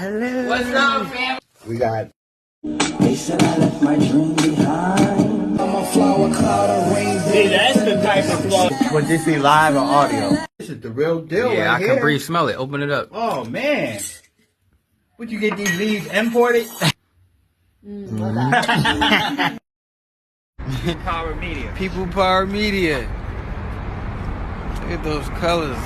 Hello. What's up, fam? We got. They said I left my dream behind. I'm a flower cloud of rain. See, that's the type of flow. Would this be live or audio? This is the real deal. Yeah, right I here. can breathe. Smell it. Open it up. Oh man, would you get these leaves imported? Power media. People Power Media. Look at those colors.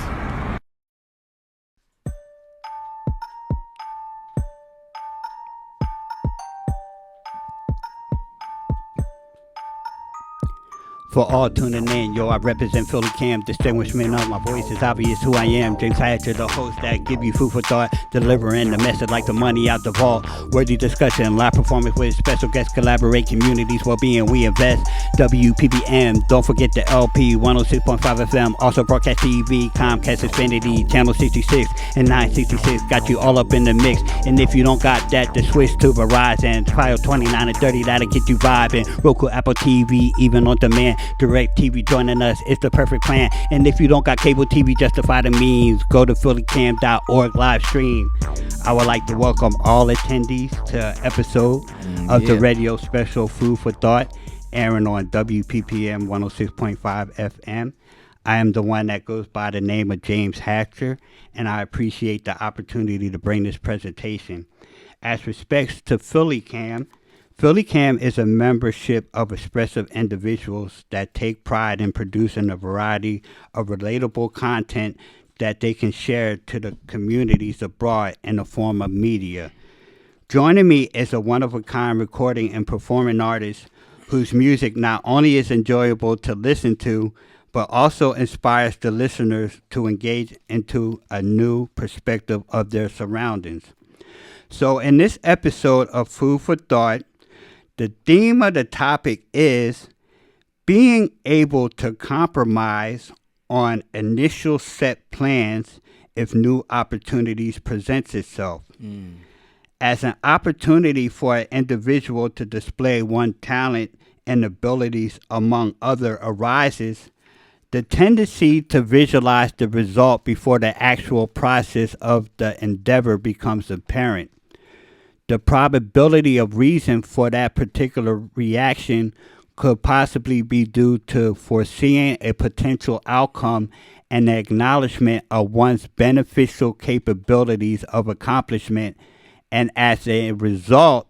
For all tuning in, yo, I represent Philly Cam, distinguished men of my voice is obvious who I am. James Hatcher, the host that give you food for thought, delivering the message like the money out the vault. Worthy discussion, live performance with special guests, collaborate, communities, well-being, we invest. WPBM, don't forget the LP, 106.5 FM, also broadcast TV, Comcast Xfinity, channel 66 and 966, got you all up in the mix. And if you don't got that, then switch to Verizon, file 29 and 30, that'll get you vibing. Roku, Apple TV, even on demand. Direct TV joining us, it's the perfect plan. And if you don't got cable TV, justify the means. Go to phillycam.org live stream. I would like to welcome all attendees to an episode of the radio special Food for Thought, airing on WPPM 106.5 FM. I am the one that goes by the name of James Hatcher, and I appreciate the opportunity to bring this presentation. As respects to PhillyCam, PhillyCam is a membership of expressive individuals that take pride in producing a variety of relatable content that they can share to the communities abroad in the form of media. Joining me is a one-of-a-kind recording and performing artist whose music not only is enjoyable to listen to, but also inspires the listeners to engage into a new perspective of their surroundings. So in this episode of Food for Thought, the theme of the topic is being able to compromise on initial set plans if new opportunities presents itself. As an opportunity for an individual to display one talent and abilities among other arises, the tendency to visualize the result before the actual process of the endeavor becomes apparent. The probability of reason for that particular reaction could possibly be due to foreseeing a potential outcome and the acknowledgement of one's beneficial capabilities of accomplishment, and as a result,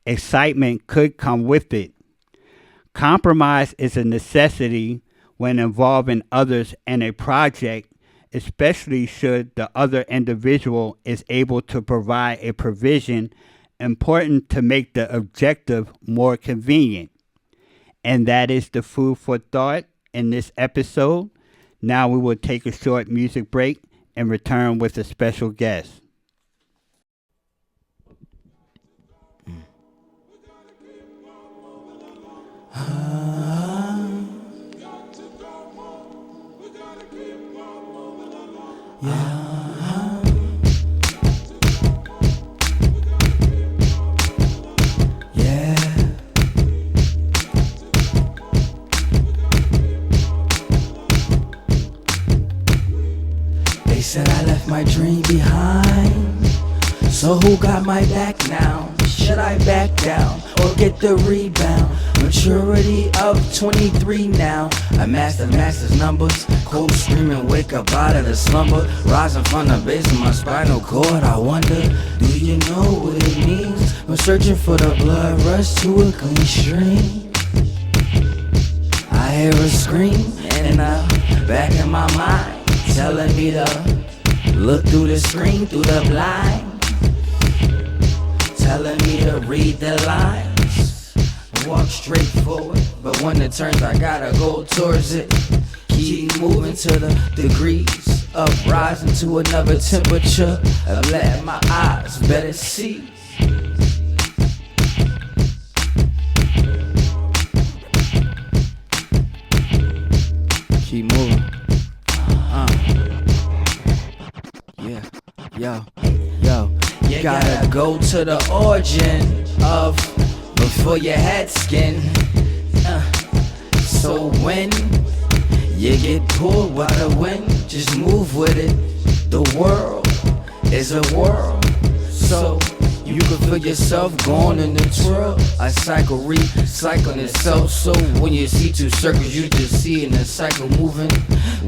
excitement could come with it. Compromise is a necessity when involving others in a project, especially should the other individual is able to provide a provision important to make the objective more convenient. And that is the food for thought in this episode. Now we will take a short music break and return with a special guest. They said I left my dream behind. So who got my back now? Should I back down or get the rebound? Maturity of 23 now. I master masters numbers. Cold screaming, wake up out of the slumber. Rising from the base of my spinal cord. I wonder, do you know what it means? I'm searching for the blood rush to a clean stream. I hear a scream in the back of my mind, telling me to look through the screen, through the blind, telling me to read the lines, walk straight forward, but when it turns I gotta go towards it. Keep moving to the degrees of rising to another temperature, of letting my eyes better see. Keep moving. Yeah. Yo. You gotta go to the origin of before you had skin. So when you get pulled by the wind, just move with it. The world is a whirl, so so you can feel yourself going in the twirl. A cycle recycling itself. So when you see two circles, you just see in a cycle moving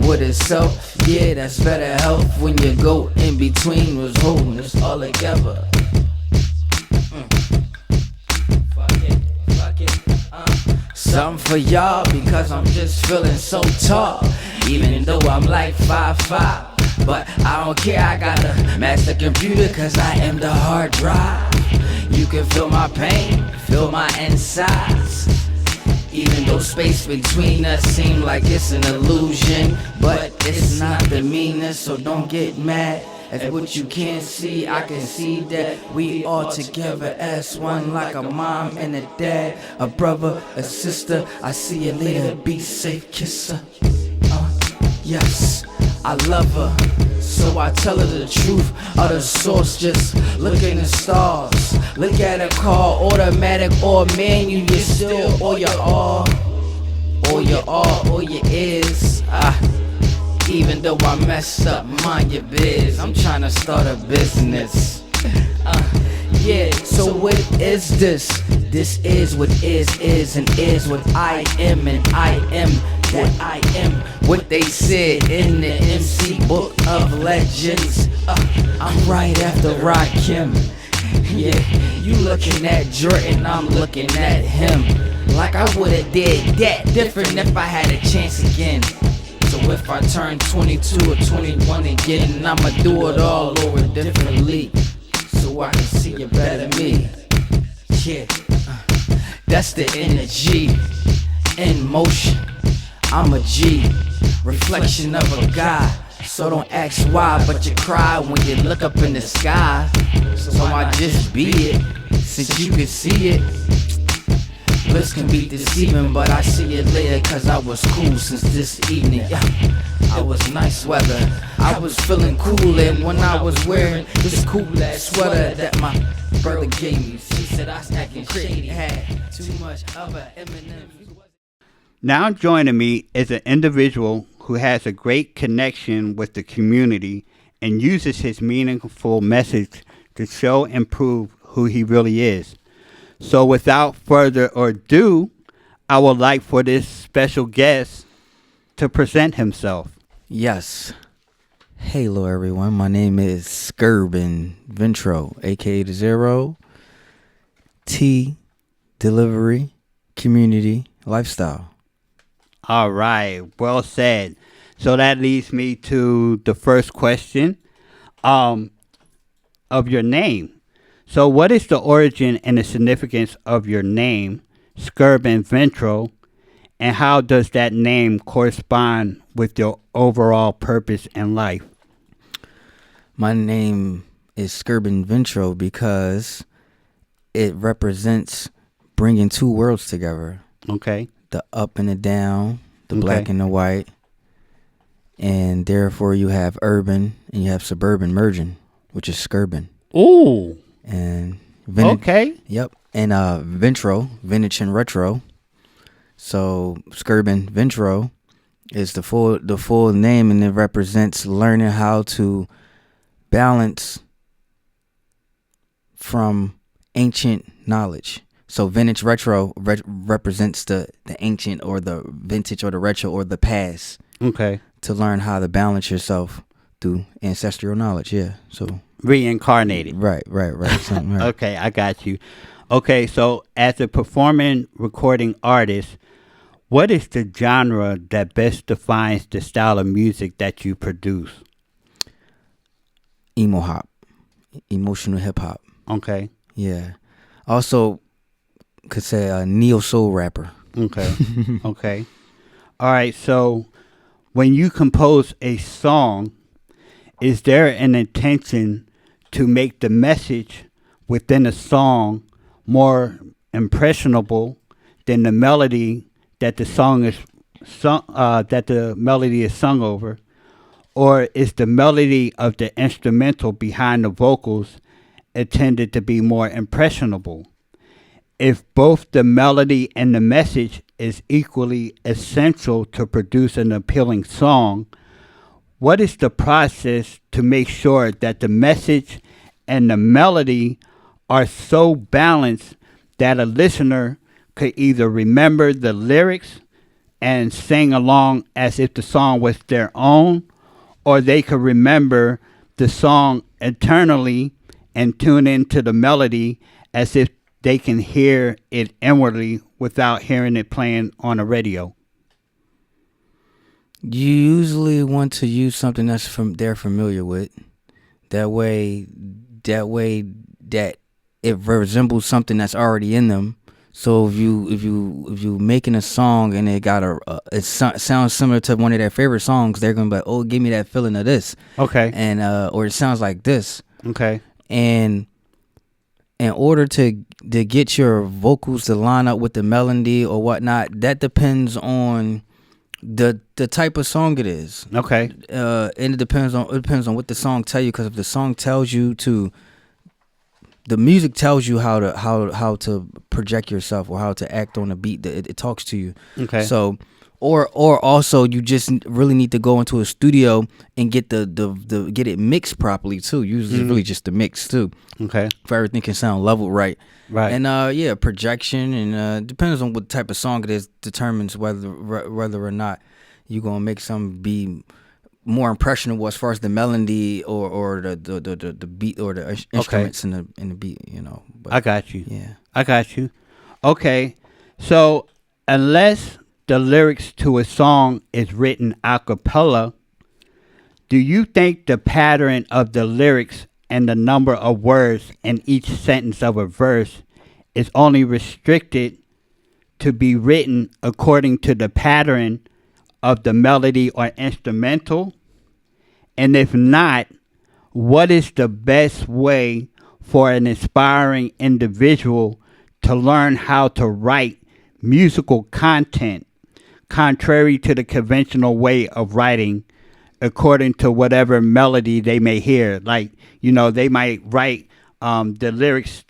with itself. Yeah, that's better health when you go in between was holding us all together. Something for y'all because I'm just feeling so tall. Even though I'm like 5'5", but I don't care, I got a master computer cause I am the hard drive. You can feel my pain, feel my insides. Even though space between us seem like it's an illusion, but it's not the meanness, so don't get mad at what you can't see. I can see that we all together as one, like a mom and a dad, a brother, a sister. I see you later, be safe, kiss her. Yes, I love her, so I tell her the truth of the source. Just look in the stars, look at a car, automatic or manual. You're still all you are, all you are, all you is. Even though I messed up, mind your biz. I'm trying to start a business. Yeah, so what is this? This is what is, and is what I am, and I am that I am. What they said in the MC Book of Legends. I'm right after Rakim. Yeah, you looking at Jordan, I'm looking at him. Like I would've did that different if I had a chance again. So if I turn 22 or 21 again, I'ma do it all over differently, so I can see you better me. Yeah, that's the energy in motion. I'm a G, reflection of a guy. So don't ask why, but you cry when you look up in the sky. So I just be it, since you can see it. Bliss can be deceiving, but I see it later, cause I was cool since this evening. Yeah, it was nice weather, I was feeling cool, and when I was wearing this cool ass sweater that my brother gave me, she said I was acting shady, had too much of a Eminem. Now joining me is an individual who has a great connection with the community and uses his meaningful message to show and prove who he really is. So without further ado, I would like for this special guest to present himself. Yes. Hello everyone, my name is Skurban Vintro, aka the Zero T Delivery Community Lifestyle. All right, well said. So that leads me to the first question of your name. So what is the origin and the significance of your name, Skurban Vintro, and how does that name correspond with your overall purpose in life? My name is Skurban Vintro because it represents bringing two worlds together. Okay. The up and the down, the Okay. black and the white, and therefore you have urban and you have suburban merging, which is Skurban. Ooh. And Okay. Yep. And Vintro, vintage and retro. So Skurban Vintro is the full name, and it represents learning how to balance from ancient knowledge. So vintage retro represents the ancient or the vintage or the retro or the past. Okay. To learn how to balance yourself through ancestral knowledge. Yeah. So Reincarnated. right. Something, right. Okay, I got you. Okay, so as a performing recording artist, what is the genre that best defines the style of music that you produce? Emo hop, emotional hip hop. Okay. Yeah. Also, could say a neo soul rapper. Okay. Okay. All right, so when you compose a song, is there an intention to make the message within a song more impressionable than the melody that the song is sung, sung over, or is the melody of the instrumental behind the vocals intended to be more impressionable? If both the melody and the message is equally essential to produce an appealing song, what is the process to make sure that the message and the melody are so balanced that a listener could either remember the lyrics and sing along as if the song was their own, or they could remember the song eternally and tune into the melody as if they can hear it inwardly without hearing it playing on the radio. You usually want to use something that's they're familiar with. That way that it resembles something that's already in them. So if you making a song and it got it sounds similar to one of their favorite songs, they're gonna be like, oh, give me that feeling of this. Okay. And or it sounds like this. Okay. And in order to get your vocals to line up with the melody or whatnot, that depends on the type of song it is. Okay. And it depends on what the song tell you, because if the song tells you to, the music tells you how to project yourself or how to act on a beat, that it talks to you. Okay. So or also you just really need to go into a studio and get the get it mixed properly too. Usually it's really just the mix too. Okay. For everything can sound leveled right. Right. And projection, and depends on what type of song it is, determines whether or not you're gonna make something be more impressionable as far as the melody or the beat or the instruments in the beat, you know. But, I got you. Yeah. I got you. Okay. So unless the lyrics to a song is written a cappella, do you think the pattern of the lyrics and the number of words in each sentence of a verse is only restricted to be written according to the pattern of the melody or instrumental? And if not, what is the best way for an aspiring individual to learn how to write musical content contrary to the conventional way of writing according to whatever melody they may hear? Like, you know, they might write the lyrics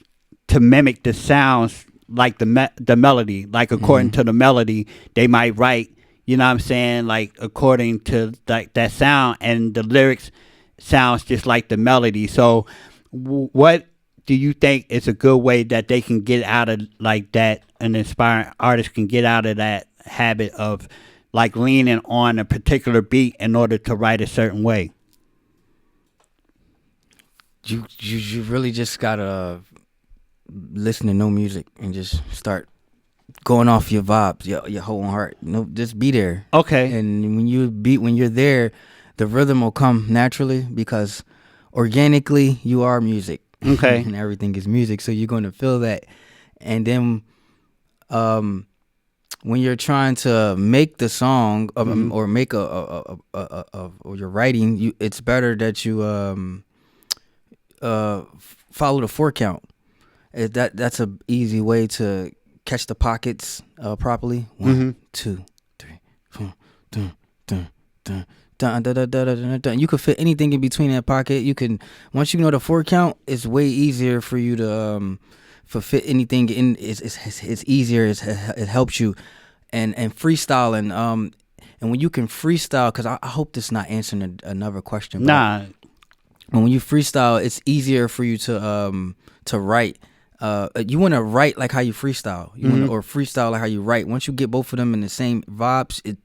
to mimic the sounds like the melody. Like according to the melody, they might write, you know what I'm saying, like according to like that sound, and the lyrics sounds just like the melody. So what do you think is a good way that they can get out of like that, an inspiring artist can get out of that habit of like leaning on a particular beat in order to write a certain way? You really just gotta listen to no music and just start going off your vibes, your whole heart. You know, just be there. Okay. And when you're there, the rhythm will come naturally, because organically you are music. Okay. And everything is music, so you're going to feel that. And then when you're trying to make the song or make or you're writing, it's better that you follow the 4 count. That's a easy way to catch the pockets properly. 1, 2, 3, 4, dun, dun, dun, dun, dun, dun, dun, dun, dun. You could fit anything in between that pocket. You can, once you know the 4 count, it's way easier for you to for fit anything in. It's easier. It helps you, and freestyling. And when you can freestyle, because I hope this is not answering another question. Nah. When you freestyle, it's easier for you to write. You want to write like how you freestyle. You want or freestyle like how you write. Once you get both of them in the same vibes, it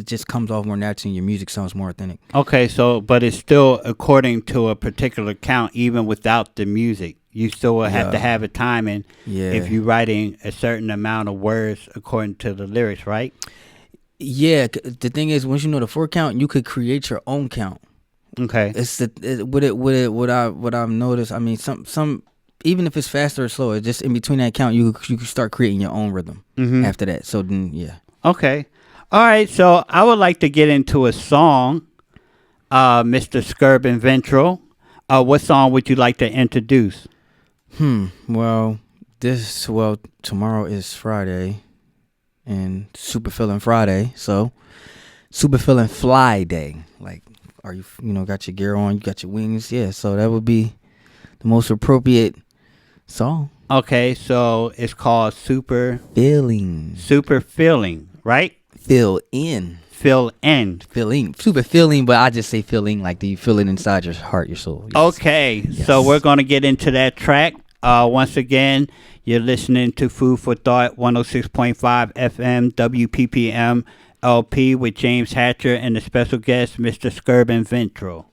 just comes off more natural, and your music sounds more authentic. Okay, so but it's still according to a particular count, even without the music. You still will have to have a timing if you're writing a certain amount of words according to the lyrics, right? Yeah, the thing is, once you know the 4 count, you could create your own count. Okay. It's what I've noticed. I mean, some even if it's faster or slower, just in between that count, you can start creating your own rhythm after that. So then, yeah. Okay. All right. So I would like to get into a song, Mr. Skurban Vintro. What song would you like to introduce? Well, tomorrow is Friday, and Super Feeling Friday. So, Super Feeling Fly Day. Like, are you got your gear on? You got your wings? Yeah. So that would be the most appropriate song. Okay, so it's called Super Feeling, Feeling, right? Fill in. fill in. Feeling, super feeling, but I just say feeling like, do you feel it inside your heart, your soul? Yes. Okay, so we're going to get into that track. Once again, you're listening to Food for Thought, 106.5 FM, WPPM LP with James Hatcher and the special guest, Mr. Skurban Vintro.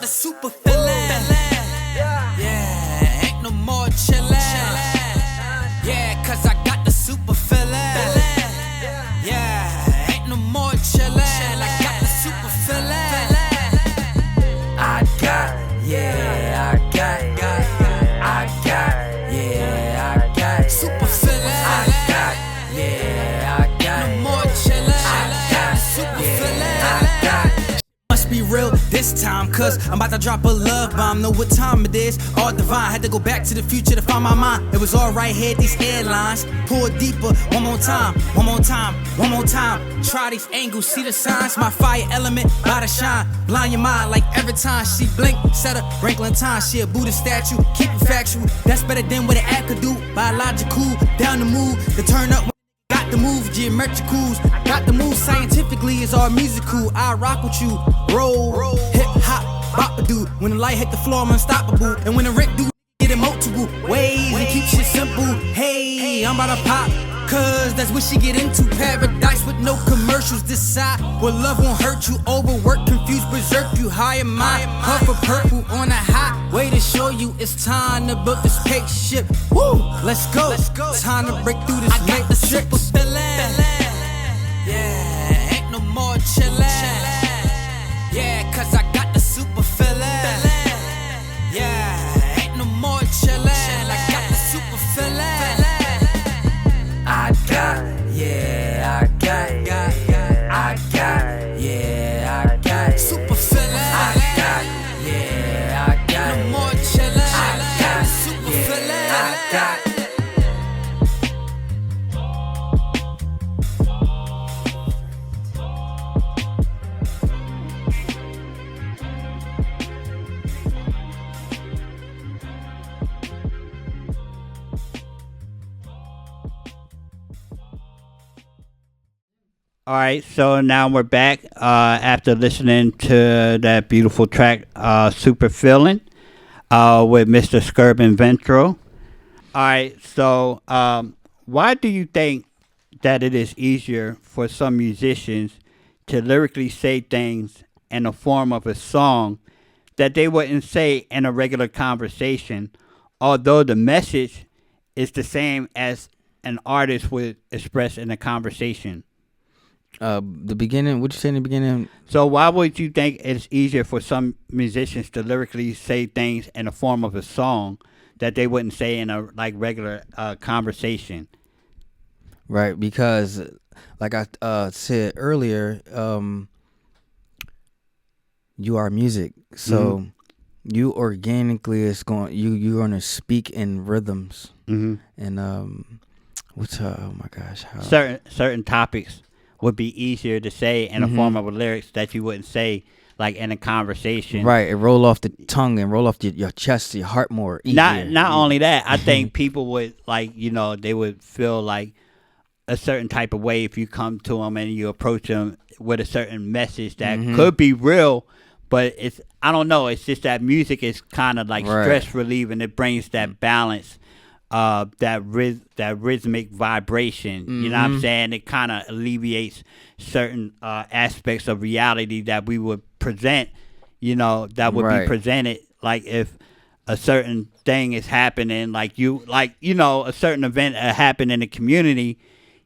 Super feeling, yeah, ain't no more chillin', yeah, cause I got the super feeling, yeah, ain't no more chillin', I got the super feeling, I got, yeah, I got, yeah, I got, super feeling, I got, yeah, I got, no more chillin', I got, super feeling, I got. Must be real this time, cause I'm about to drop a love bomb. Know what time it is, all divine. Had to go back to the future to find my mind. It was all right here, these airlines. Pull deeper, one more time, one more time, one more time. Try these angles, see the signs. My fire element, by the shine. Blind your mind like every time she blink. Set a wrinkling time, she a Buddha statue. Keep it factual, that's better than what an act could do. Biological, down the move, the turn up. Got the move, geometricals. Got the move, scientifically, it's all musical. I rock with you, roll, hip hop, bop a dude. When the light hit the floor, I'm unstoppable. And when the Rick do, get it multiple ways and keep shit simple. Hey, I'm about to pop, cause that's what she get into. Paradise with no commercials. Decide what love won't hurt you. Overwork, confused, berserk you. Higher mind, puff of purple on a hot way to show you it's time to build this spaceship. Woo, let's go. Time to break through this matrix. Yeah, ain't no more chillin'. Yeah, cause I got the super feeling. Yeah, ain't no more chillin'. I got the super feeling. I got, yeah, I got, I got, yeah, I got super feeling. I got, yeah, I got no more chillin'. I got super feeling. I got. All right, so now we're back after listening to that beautiful track, Super Feeling, with Mr. Skurban Vintro. All right, so why do you think that it is easier for some musicians to lyrically say things in the form of a song that they wouldn't say in a regular conversation, although the message is the same as an artist would express in a conversation? The beginning, what'd you say in the beginning? So why would you think it's easier for some musicians to lyrically say things in the form of a song that they wouldn't say in a regular conversation? Right, because like I said earlier, you are music, so you organically you're gonna speak in rhythms, and what's oh my gosh, certain topics would be easier to say in the form of a lyrics that you wouldn't say like in a conversation. Right, it roll off the tongue and roll off your chest, your heart more easier. Not only that, I think people would they would feel like a certain type of way if you come to them and you approach them with a certain message that could be real, but I don't know, it's just that music is kind of like stress relieving. It brings that balance, that rhythmic vibration. You know what I'm saying? It kind of alleviates certain aspects of reality that we would present, that would be presented. Like if a certain thing is happening, a certain event happened in the community,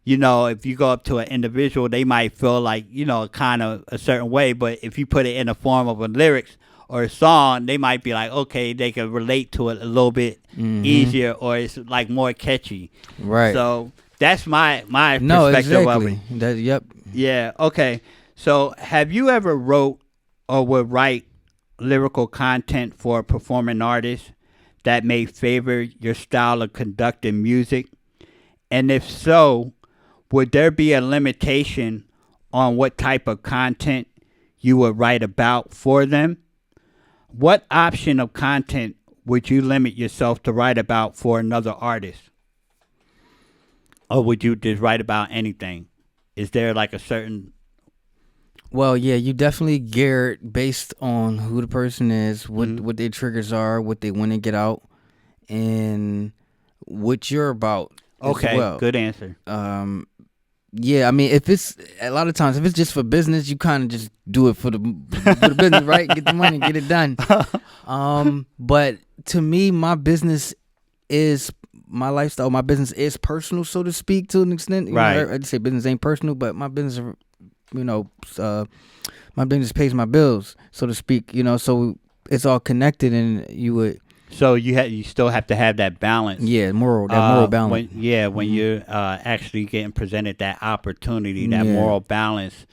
if you go up to an individual, they might feel like, kind of a certain way. But if you put it in the form of a lyrics or a song, they might be like, okay, they can relate to it a little bit easier, or it's like more catchy. Right. So that's my perspective of it. Yep. Yeah. Okay. So have you ever wrote or would write lyrical content for a performing artist that may favor your style of conducting music? And if so, would there be a limitation on what type of content you would write about for them, what option of content would you limit yourself to write about for another artist? Or would you just write about anything? Is there like a certain... Well, yeah, you definitely gear it based on who the person is, what their triggers are, what they want to get out, and what you're about. Okay, well. good answer. Yeah, I mean, if it's a lot of times, if it's just for business, you kind of just do it for the business, right? Get the money, get it done. But to me, my business is my lifestyle. My business is personal, so to speak, to an extent. Right. I'd say business ain't personal, but my business, my business pays my bills, so to speak. So it's all connected, and you would. So you still have to have that balance. Yeah, moral balance. When you're actually getting presented that opportunity, that moral balance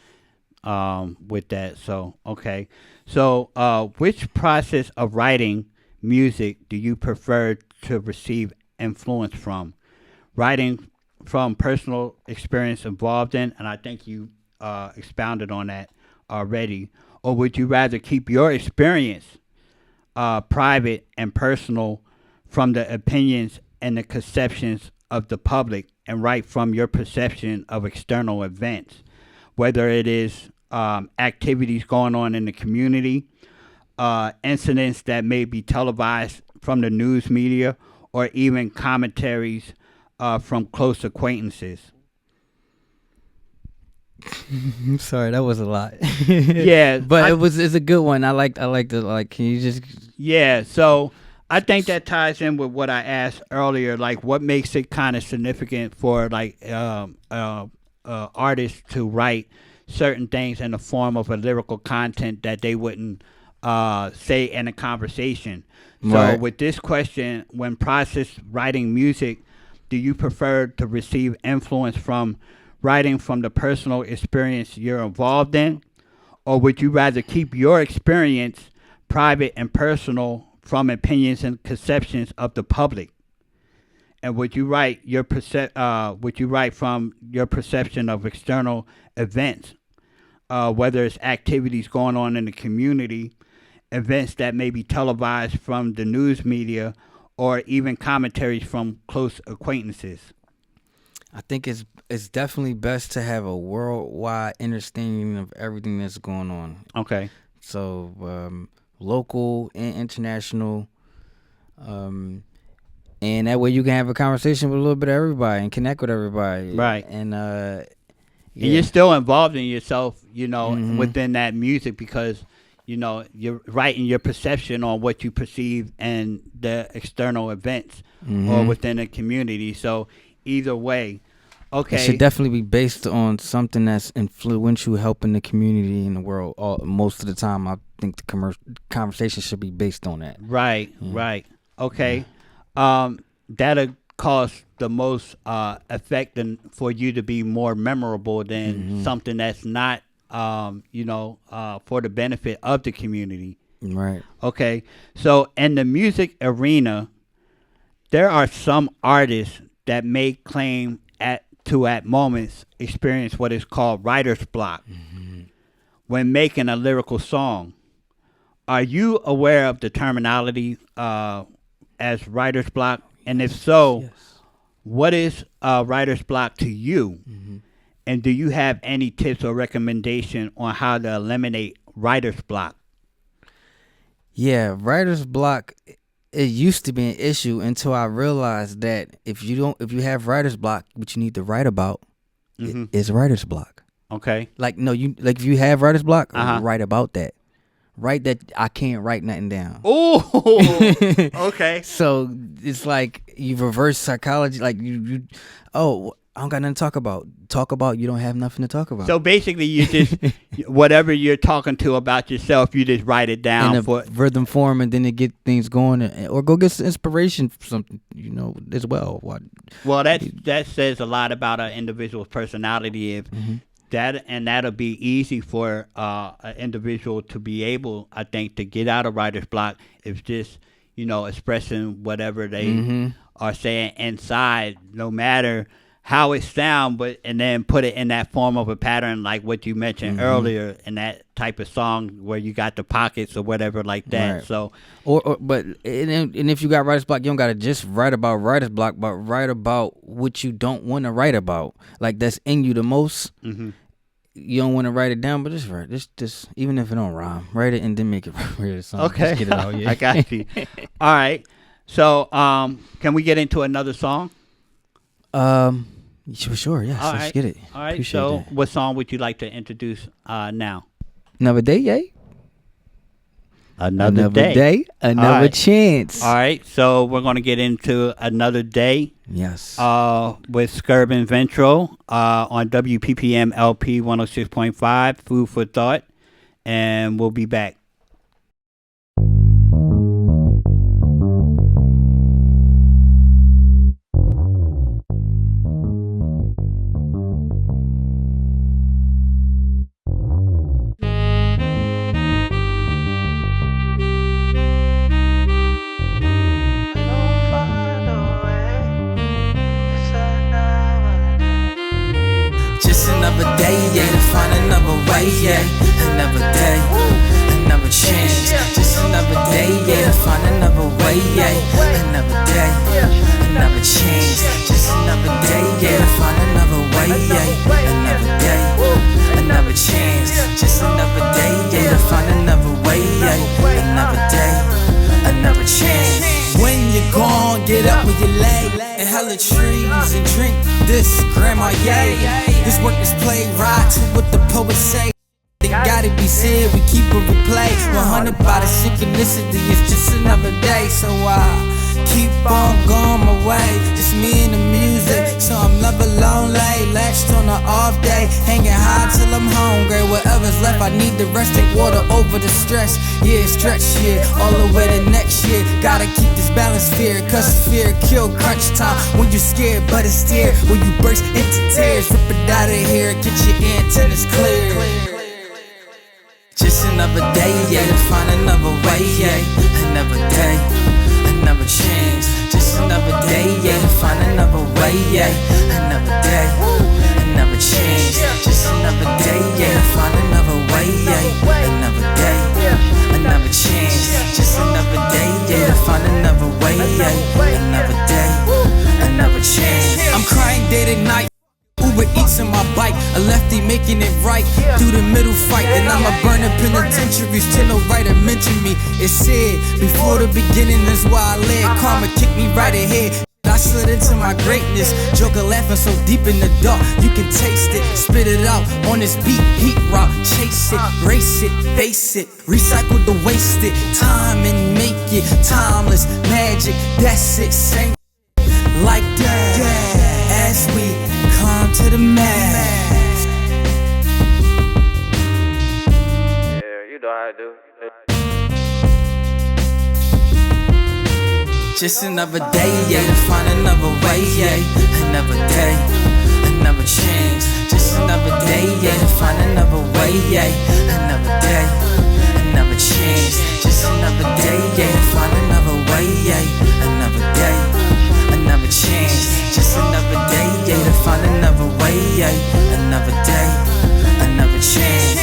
with that. So, okay. So which process of writing music do you prefer to receive influence from? Writing from personal experience involved in, and I think you expounded on that already, or would you rather keep your experience private and personal from the opinions and the conceptions of the public and write from your perception of external events, whether it is activities going on in the community, incidents that may be televised from the news media, or even commentaries from close acquaintances? I'm sorry, that was a lot. Yeah, but it's a good one. I like the can you just? Yeah, so I think that ties in with what I asked earlier. Like, what makes it kind of significant for artists to write certain things in the form of a lyrical content that they wouldn't say in a conversation. So Right. with this question, when process writing music, do you prefer to receive influence from writing from the personal experience you're involved in, or would you rather keep your experience private and personal from opinions and conceptions of the public? And would you write from your perception of external events, whether it's activities going on in the community, events that may be televised from the news media, or even commentaries from close acquaintances? I think it's definitely best to have a worldwide understanding of everything that's going on. Okay. So local and international, and that way you can have a conversation with a little bit of everybody and connect with everybody. Right. And And you're still involved in yourself, within that music, because you're writing your perception on what you perceive and the external events or within the community. So either way, okay. It should definitely be based on something that's influential, helping the community and the world. Most of the time, I think the conversation should be based on that. Right, right. Okay. That'll cause the most effect for you to be more memorable than something that's not, for the benefit of the community. Right. Okay. So in the music arena, there are some artists that may claim at moments experience what is called writer's block when making a lyrical song. Are you aware of the terminology as writer's block? And if so, what is writer's block to you? And do you have any tips or recommendation on how to eliminate writer's block? Yeah, writer's block. It used to be an issue until I realized that if you have writer's block, what you need to write about is writer's block. Okay. If you have writer's block, Uh-huh. write about that. Write that I can't write nothing down. Oh, okay. So it's like you reverse psychology. Like I don't got nothing to talk about. Talk about you don't have nothing to talk about. So basically, you just whatever you're talking to about yourself, you just write it down in a rhythm form, and then it get things going, or go get some inspiration from something, as well. Well, that says a lot about an individual's personality. If that'll be easy for an individual to be able, I think, to get out of writer's block. If just expressing whatever they are saying inside, no matter how it sound, but and then put it in that form of a pattern like what you mentioned earlier in that type of song where you got the pockets or whatever like that. Right. So but if you got writer's block, you don't gotta just write about writer's block, but write about what you don't want to write about, like that's in you the most. You don't want to write it down, but just write. Just even if it don't rhyme, write it and then make it weird song. okay, Just get it out. Yeah. I got you. All right. So can we get into another song? Sure. Yes. All Let's right. get it. All right. Appreciate So that. what song would you like to introduce now? Another day, yay. Another day. Another All right. chance. All right. So we're going to get into Another Day Yes. with Skurban Vintro on WPPM LP 106.5, Food for Thought. And we'll be back. Just another day, yeah, to find another way, yeah. Another day, another chance. Just another day, yeah, to find another way, yeah. Another day, another chance. Just another day, yeah, to find another way, yeah. Another day, another chance. Just another day, yeah, to find another way, yeah. Another day, another chance. When you're gone, get up when you lay and hella trees and drink this grandma yay. This work is play right to what the poets say. They gotta be said, we keep it replay. 100 by the synchronicity, it's just another day. So I keep on going my way, just me and the music. So I'm never lonely, latched on an off day, hanging high till I'm hungry. Whatever's left, I need the rest, take water over the stress. Yeah, stretch, yeah, all the way to next year. Gotta keep this balance fear, cause fear kill crunch time. When you're scared, but it's there. When you burst into tears, rip it out of here, get your antennas clear. Just another day, yeah, to find another way, yeah. Another day, another chance. Just another day, yeah, to find another way, yeah. Another day, another chance. Just another day, yeah, to find another way, yeah. Another day, another chance. Just another day, yeah, to find another way, yeah. Another day, another chance. I'm crying day to night. Uber Eats on my bike, a lefty making it right through the middle fight. And I'ma burn the penitentiaries till no writer mention me. It said before the beginning is why I led. Karma kicked me right ahead. I slid into my greatness, Joker laughing so deep in the dark, you can taste it. Spit it out on this beat, heat rock, chase it, race it, face it, recycle the wasted time and make it timeless magic. That's it, same like that as we come to the mass. Yeah, you know how I do. Just another day, yeah, to find another way, yeah. Another day, another chance. Just another day, yeah, to find another way, yeah. Another day, another chance. Just another day, yeah, to find another way, yeah. Another day, another chance. Just another day, yeah, to find another way, yeah. Another day, another chance.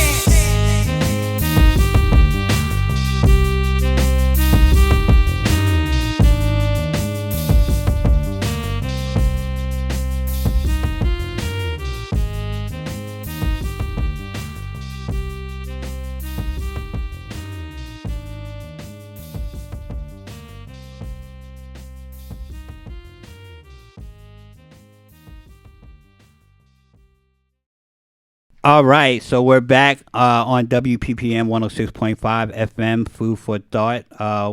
All right, so we're back on WPPM 106.5 FM, Food for Thought,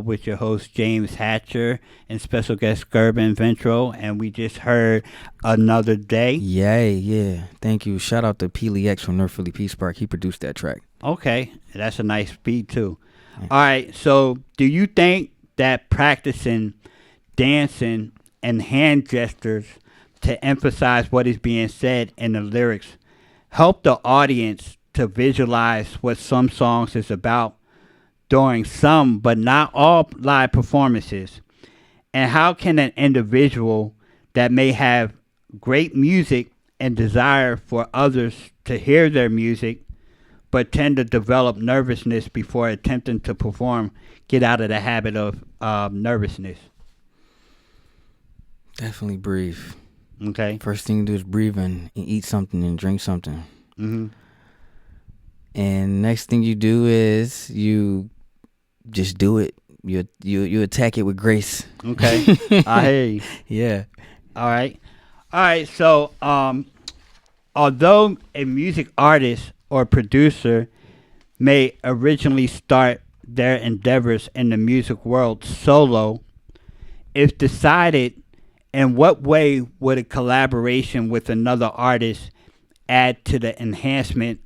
with your host James Hatcher and special guest Skurban Vintro, and we just heard Another Day. Yay, yeah. Thank you. Shout out to Peely X from North Philly Peace Park. He produced that track. Okay, that's a nice beat too. Yeah. All right, so do you think that practicing dancing and hand gestures to emphasize what is being said in the lyrics help the audience to visualize what some songs is about during some but not all live performances? And how can an individual that may have great music and desire for others to hear their music, but tend to develop nervousness before attempting to perform, get out of the habit of nervousness. Definitely breathe. Okay. First thing you do is breathe and eat something and drink something. Mm-hmm. And next thing you do is you just do it. You attack it with grace. Okay. I hear you. Yeah. All right. So, although a music artist or producer may originally start their endeavors in the music world solo, if decided, in what way would a collaboration with another artist add to the enhancement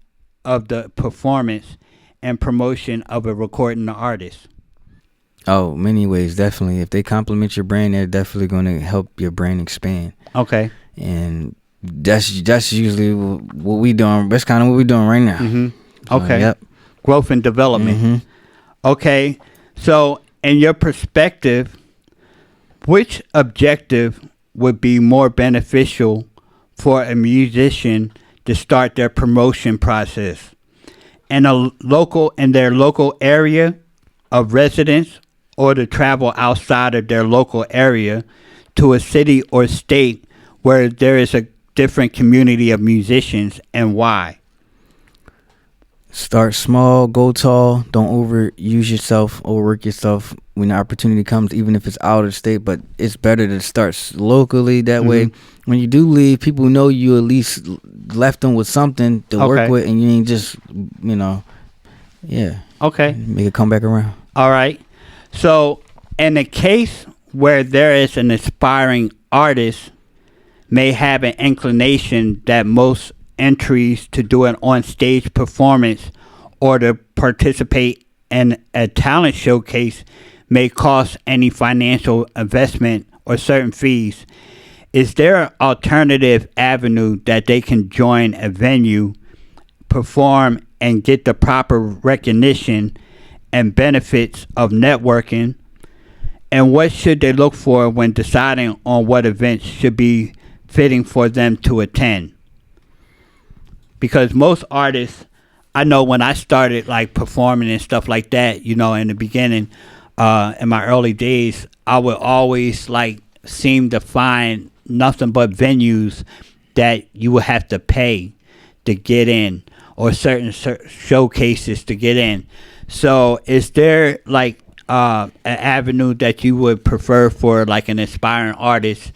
of the performance and promotion of a recording artist? Oh, many ways, definitely. If they complement your brand, they're definitely going to help your brand expand. Okay. And that's usually what we doing. That's kind of what we're doing right now. Mm-hmm. So, Okay. yep. Growth and development. Mm-hmm. Okay. So, in your perspective, which objective would be more beneficial for a musician to start their promotion process? In their local area of residence, or to travel outside of their local area to a city or state where there is a different community of musicians, and why? Start small, go tall. Don't overuse yourself, overwork yourself when the opportunity comes, even if it's out of state. But it's better to start locally. That way, when you do leave, people know you at least left them with something to work with, and you ain't just, Okay. make it come back around. All right. So, in a case where there is an aspiring artist may have an inclination that most entries to do an on-stage performance or to participate in a talent showcase may cost any financial investment or certain fees. Is there an alternative avenue that they can join a venue, perform, and get the proper recognition and benefits of networking? And what should they look for when deciding on what events should be fitting for them to attend? Because most artists, I know when I started like performing and stuff like that, in the beginning, in my early days, I would always like seem to find nothing but venues that you would have to pay to get in, or certain showcases to get in. So is there like an avenue that you would prefer for like an aspiring artist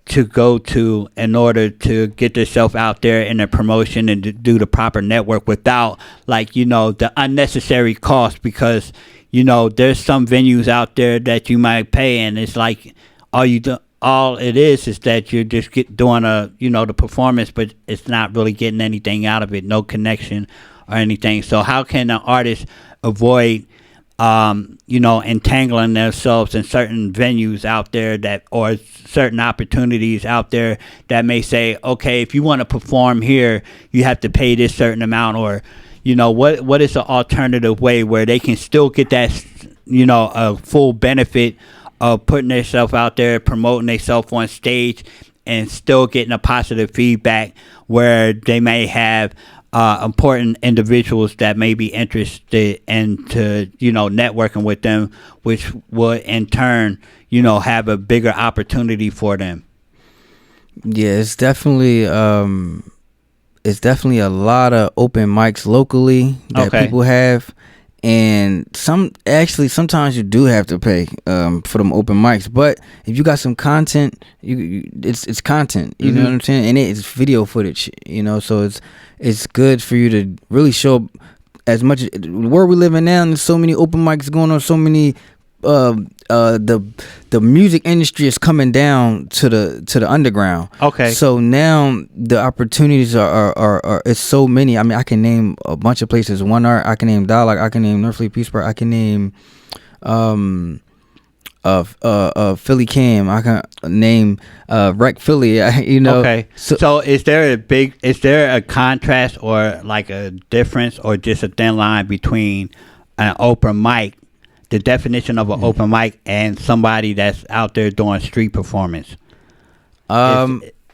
to go to in order to get yourself out there in the promotion and to do the proper network without like, the unnecessary cost? Because, there's some venues out there that you might pay, and it's like all it is that you're just doing the performance, but it's not really getting anything out of it, no connection or anything. So how can an artist avoid entangling themselves in certain venues out there or certain opportunities out there that may say, okay, if you want to perform here, you have to pay this certain amount, or, what is the alternative way where they can still get that, a full benefit of putting themselves out there, promoting themselves on stage, and still getting a positive feedback where they may have important individuals that may be interested into networking with them, which would in turn have a bigger opportunity for them? Yeah, it's definitely a lot of open mics locally that people have, and sometimes you do have to pay for them open mics. But if you got some content, it's content. You know what I'm saying? And it's video footage. So it's good for you to really show as much. Where we live in now, and there's so many open mics going on, so many. The music industry is coming down to the underground. Okay. So now the opportunities are it's so many. I mean, I can name a bunch of places. One Art, I can name Dialogue, I can name Northley Peace Park, I can name Philly Cam, I can name Rec Philly. Okay. So is there a contrast or like a difference or just a thin line between an open mic, the definition of an open mic, and somebody that's out there doing street performance?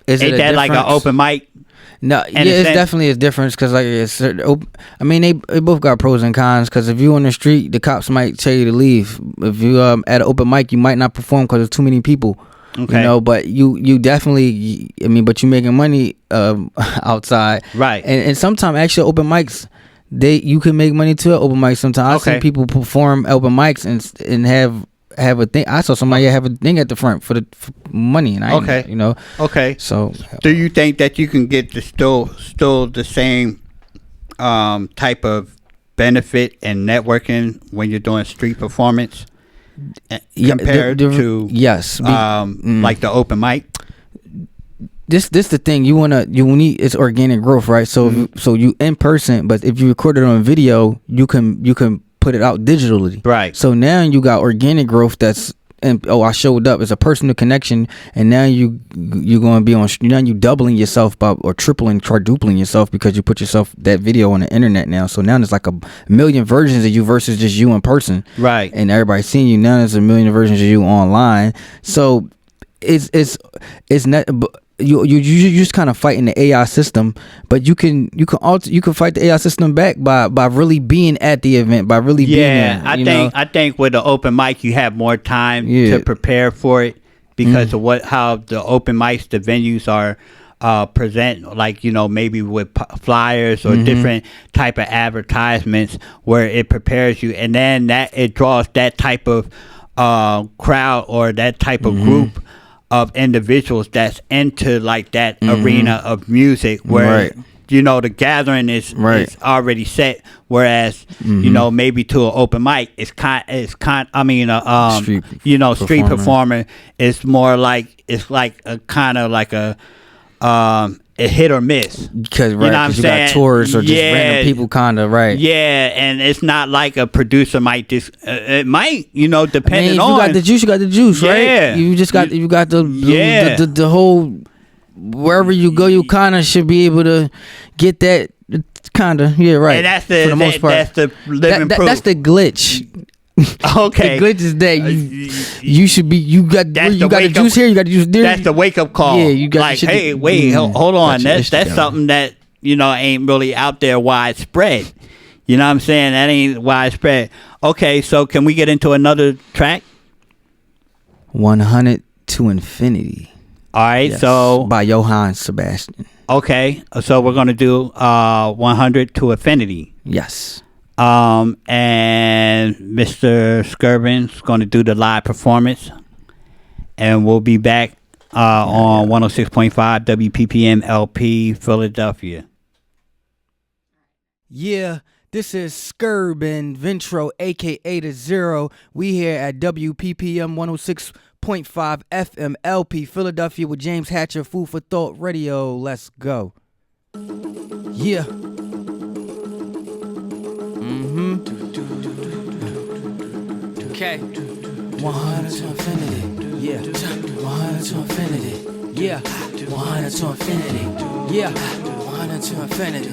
Is it Ain't a that like an difference? open mic? No, yeah, In a it's sense? definitely a difference because like I mean they both got pros and cons. Because if you on the street, the cops might tell you to leave. If you at an open mic, you might not perform because there's too many people. Okay. You know, but you definitely, I mean, but you making money outside, Right. And sometimes actually open mics, you can make money too at open mics. Sometimes I've Okay. seen people perform open mics and have a thing. I saw somebody have a thing at the front for money, and I Okay. ain't, you know. Okay. So Do you think that you can get still the same type of benefit and networking when you're doing street performance compared to yes, like the open mic? this the thing you need it's organic growth, right? So so you in person, but if you record it on video, you can put it out digitally, Right. So now you got organic growth that's I showed up as a personal connection, and now you're going to be on. Now you doubling yourself or tripling, quadrupling yourself because you put that video on the internet now. So now there's like a million versions of you versus just you in person, Right. And everybody's seeing you. Now there's a million versions of you online. So it's not. You just kind of fighting the AI system, but you can fight the AI system back by really being at the event, by really being there. I think with the open mic you have more time Yeah. to prepare for it because of how the open mics, the venues are present, like maybe with flyers or different type of advertisements where it prepares you, and then that it draws that type of crowd or that type of group of individuals that's into like that arena of music where the gathering is already set, whereas maybe to an open mic street performer is more like it's like a kind of like a hit or miss, because you know what I'm you saying? got tours or just random people, kind of Yeah, and it's not like a producer might just it might depending if on. you got the juice, right? Yeah. You just got the whole, wherever you go, you kind of should be able to get that kind of right. And that's for the most part. that's the living proof. That's the glitch. Okay, The glitch is that you should be you got the juice here, you got the juice there. That's the wake up call. Yeah, you got like, shit hey, to- wait, hold on. Got your shit That's together. something that ain't really out there widespread. You know what I'm saying? That ain't widespread. Okay, so can we get into another track? 100 to Infinity. All right, Yes, so by Johann Sebastian. okay, so we're gonna do 100 to Infinity. Yes. And Mr. Skurban's going to do the live performance, and we'll be back on 106.5 WPPM LP Philadelphia. Yeah, this is Skurban Vintro, aka The Zero. We here at WPPM 106.5 FM LP Philadelphia with James Hatcher, Food for Thought Radio. Let's go. Yeah. Okay. 100 to infinity. Yeah. 100 to infinity. Yeah. 100 to infinity. Yeah. 100 to infinity.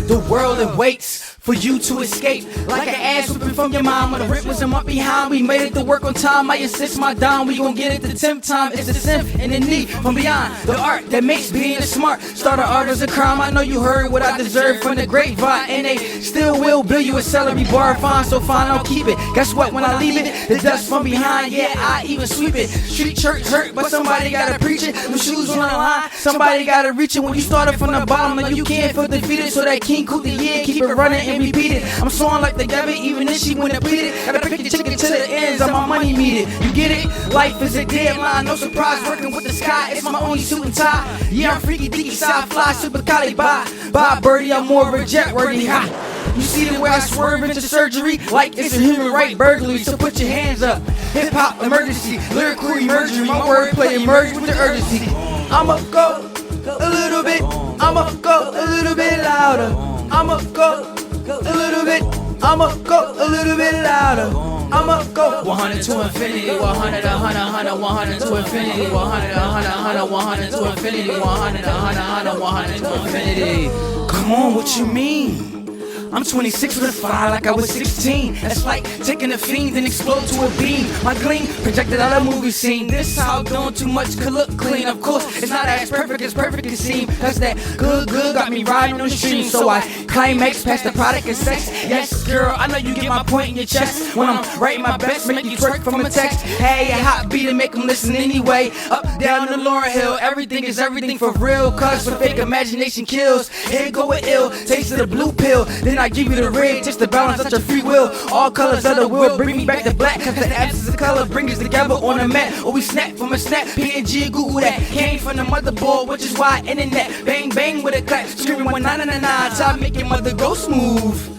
The world awaits for you to escape. Like an ass whipping from your mom when the rip was in my behind. We made it to work on time. I assist my dime. We gon' get it the 10th time. It's the simp and the need from beyond. The art that makes being smart. Start an art as a crime. I know you heard what I deserve from the grapevine. And they still will bill you a salary bar. Fine, so fine, I'll keep it. Guess what? When I leave it, the dust from behind. Yeah, I even sweep it. Street church hurt, but somebody gotta preach it. Them shoes on the line. Somebody gotta reach it. When you started from the bottom, and you can't feel defeated. So that King Coot the year, keep it running and repeat it. I'm soaring like the devil, even if she went depleted. Gotta pick the chicken to the ends of my money needed. You get it? Life is a deadline, no surprise. Working with the sky, it's my only suit and tie. Yeah, I'm freaky, deaky, side fly, super collie, bye, birdie. I'm more of a jet worthy. Ha! You see the way I swerve into surgery, like it's a human right burglary. So put your hands up. Hip hop emergency, lyrical emergency. My wordplay emerged with the urgency. I'ma go a little bit. I'ma go a little bit louder. I'ma go a little bit. I'ma go a little bit louder. I'ma go 100 to infinity, 100, 100, 100, 100 to infinity, 100, 100, 100, 100 to infinity, 100, 100, 100, 100 to infinity. Come on, what you mean? I'm 26 with a fire like I was 16. That's like taking a fiend and explode to a beam. My gleam projected out a movie scene. This how doing too much could look clean. Of course, it's not as perfect can seem. Cause that good got me riding on the stream. So I climax past the product and sex. Yes, girl, I know you get my point in your chest. When I'm writing my best, make you twerk from a text. Hey, a hot beat and make them listen anyway. Up, down the Laurel Hill, everything is everything for real. Cause for fake imagination kills. Here go with ill, taste of the blue pill. Then I give you the red, just to balance out your free will. All colors of the world bring me back to black. Cause the absence of color brings us together on the mat. Or we snap from a snap, PNG, Google that. Came from the motherboard, which is why internet. Bang, bang with a clap, screaming 1999. Time make your mother go smooth.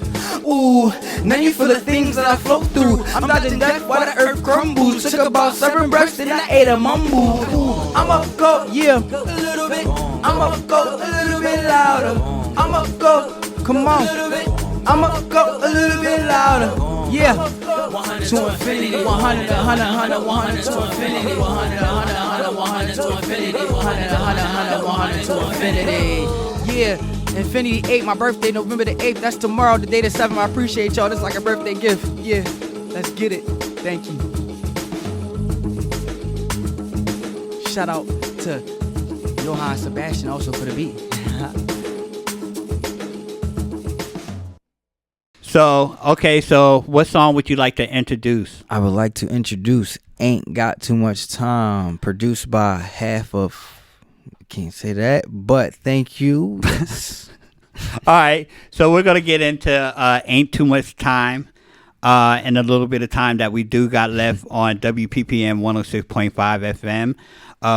Ooh, now you feel the things that I flow through. I'm dodging death while the earth crumbles. Took about 7 breaths, then I ate a mumble. Ooh, I'ma go, yeah, a little bit. I'ma go a little bit louder. I'ma go, come on. I'ma go a little bit louder. Yeah, 100 to infinity, 100, 100, 100, 100 to infinity, 100, 100, 100, 100 to infinity, 100, 100, 100, 100 to infinity. Yeah. Infinity 8, my birthday, November the 8th. That's tomorrow, the day the 7th. I appreciate y'all. This is like a birthday gift. Yeah, let's get it. Thank you. Shout out to Johann Sebastian also for the beat. So what song would you like to introduce? I would like to introduce Ain't Got Too Much Time, produced by half of... Can't say that, but thank you. Yes. All right, so we're gonna get into Ain't Too Much Time and a little bit of time that we do got left on WPPM 106.5 FM,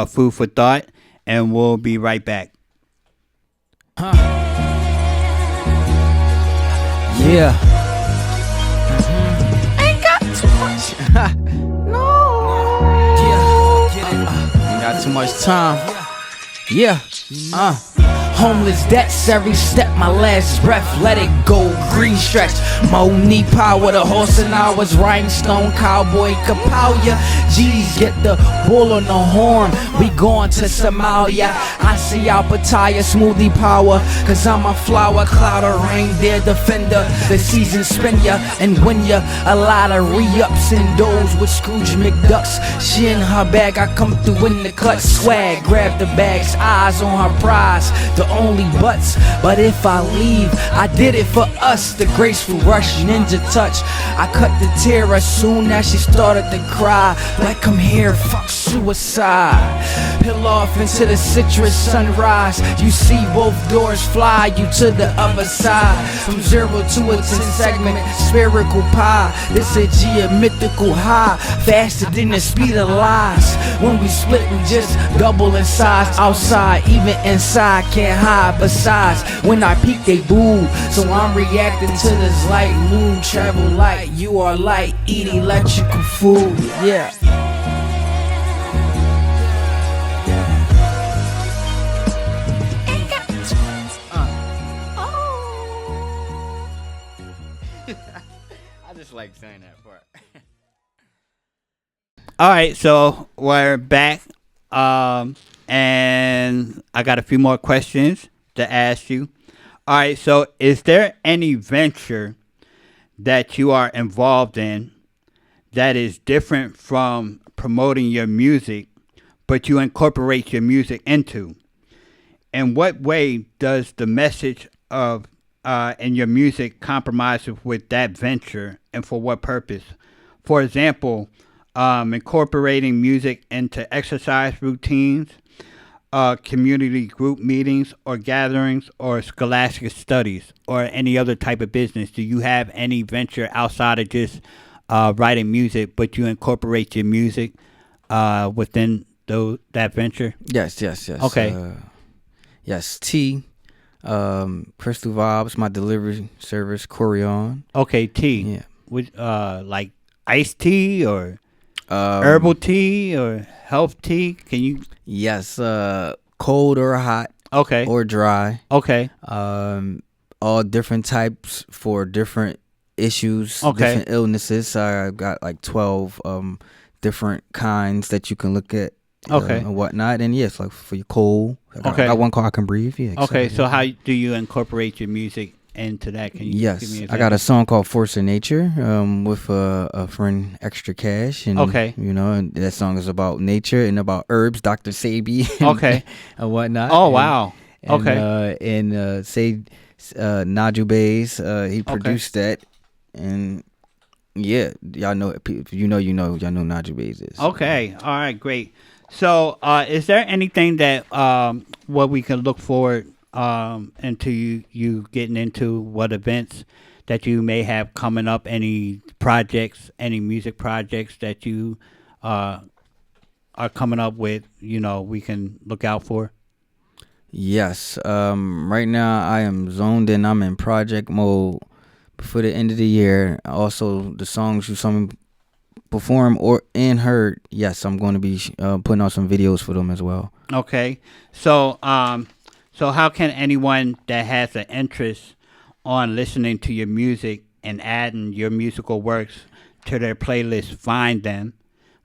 Food for Thought, and we'll be right back. Yeah. Ain't got too much. No. Yeah. Ain't got too much time. Yeah, homeless debts, every step, my last breath, let it go, green stretch, mo knee power, the horse and I was rhinestone, cowboy, kapow, G's get the bull on the horn, we going to Somalia, I see y'all Pattaya, smoothie power, cause I'm a flower, cloud of reindeer defender, the season spin ya, and win ya, a lot of re-ups and doors with Scrooge McDucks, she in her bag, I come through in the clutch, swag, grab the bags, eyes on her prize, the only buts, but if I leave, I did it for us, the graceful rush, ninja touch, I cut the tear as soon as she started to cry, like come here, fuck suicide, peel off into the citrus sunrise, you see both doors fly, you to the other side, from 0 to a 10 segment, spherical pie, this a geometrical high, faster than the speed of lies, when we split we just double in size, outside, even inside, can't hide, besides, when I peek they boo, so I'm reacting to this light, moon travel light, you are light, eat electrical food, yeah. I just like saying that part. All right, so we're back, and I got a few more questions to ask you. All right, so is there any venture that you are involved in that is different from promoting your music, but you incorporate your music into? In what way does the message of in your music compromise with that venture, and for what purpose? For example, incorporating music into exercise routines, community group meetings or gatherings, or scholastic studies, or any other type of business. Do you have any venture outside of just writing music, but you incorporate your music within that venture? Yes. Okay. Yes, T. Crystal Vibes, my delivery service, Corion. Okay, tea. Yeah. With like iced tea or herbal tea or health tea? Can you? Yes, cold or hot. Okay. Or dry. Okay. All different types for different issues, Okay. different illnesses. I got like 12 different kinds that you can look at. Okay. And whatnot, and yes, like for your cold. I got one called I Can Breathe. Yeah. Okay, exactly. so how do you incorporate your music into that? Can you give me Yes, an I example? got a song called "Force of Nature" with a friend, Extra Cash, and Okay. and that song is about nature and about herbs, Dr. Sabi, and, Okay. and whatnot. Oh, And- wow. And, Okay. and say Naju Bays, he produced that, and yeah, y'all know if you know y'all know Naju Bays is. Okay. All right. Great. So, is there anything that what we can look forward into you getting into? What events that you may have coming up? Any projects? Any music projects that you are coming up with? We can look out for. Yes. Right now I am zoned in. I'm in project mode before the end of the year. Also, the songs you saw me perform or heard. Yes, I'm going to be putting out some videos for them as well. Okay. So, so how can anyone that has an interest on listening to your music and adding your musical works to their playlist find them?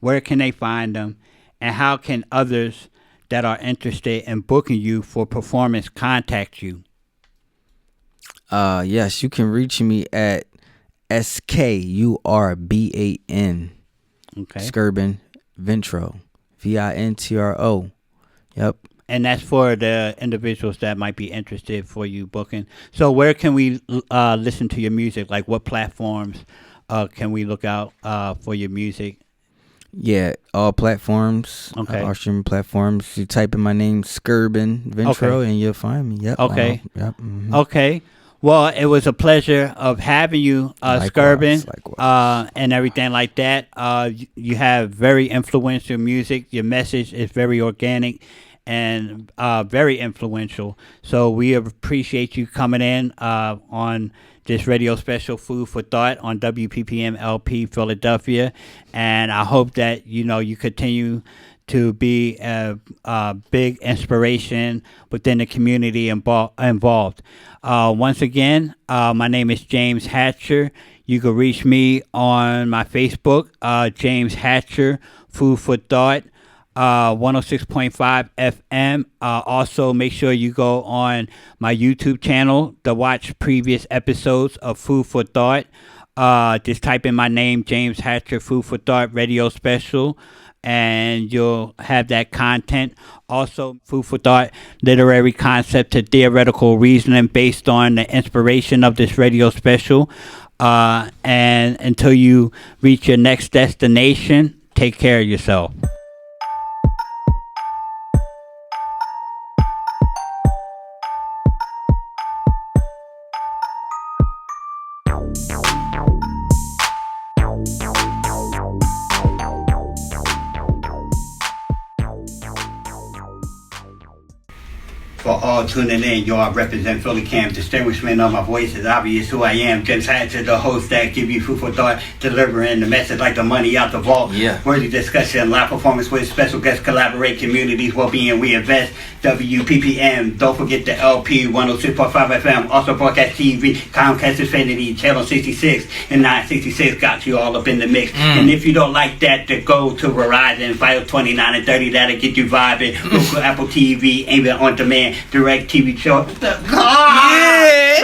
Where can they find them? And how can others that are interested in booking you for performance contact you? Yes, you can reach me at SKURBAN. Okay. Skurban Vintro. VINTRO. Yep. And that's for the individuals that might be interested for you booking. So where can we listen to your music? Like what platforms can we look out for your music? Yeah, all platforms. Okay. All streaming platforms. You type in my name, Skurban Vintro, Okay. and you'll find me. Yep. Okay. Yep. Mhm. Okay. Well, it was a pleasure of having you, Likewise, Skurban, likewise. and everything like that. You have very influential music. Your message is very organic and very influential. So we appreciate you coming in on this radio special, Food for Thought, on WPPM LP Philadelphia. And I hope that, you continue to be a big inspiration within the community involved. Once again, my name is James Hatcher. You can reach me on my Facebook, James Hatcher, Food for Thought, 106.5 FM. Also, make sure you go on my YouTube channel to watch previous episodes of Food for Thought. Just type in my name, James Hatcher, Food for Thought Radio Special, and you'll have that content. Also, Food for Thought, literary concept to theoretical reasoning based on the inspiration of this radio special. And until you reach your next destination, take care of yourself. For all tuning in, yo, I represent Philly Cam. Distinguishment of my voice is obvious who I am. James Hatcher, the host that give you food for thought, delivering the message like the money out the vault. Yeah. Worthy discussion, live performance with special guests, collaborate, communities, well-being, we invest. WPPM, don't forget the LP, 106.5 FM, also broadcast TV, Comcast Infinity, Channel 66 and 966 got you all up in the mix. And if you don't like that, to go to Verizon, Vital 29 and 30, that'll get you vibing. Local Apple TV, even on demand, direct TV show. Yeah.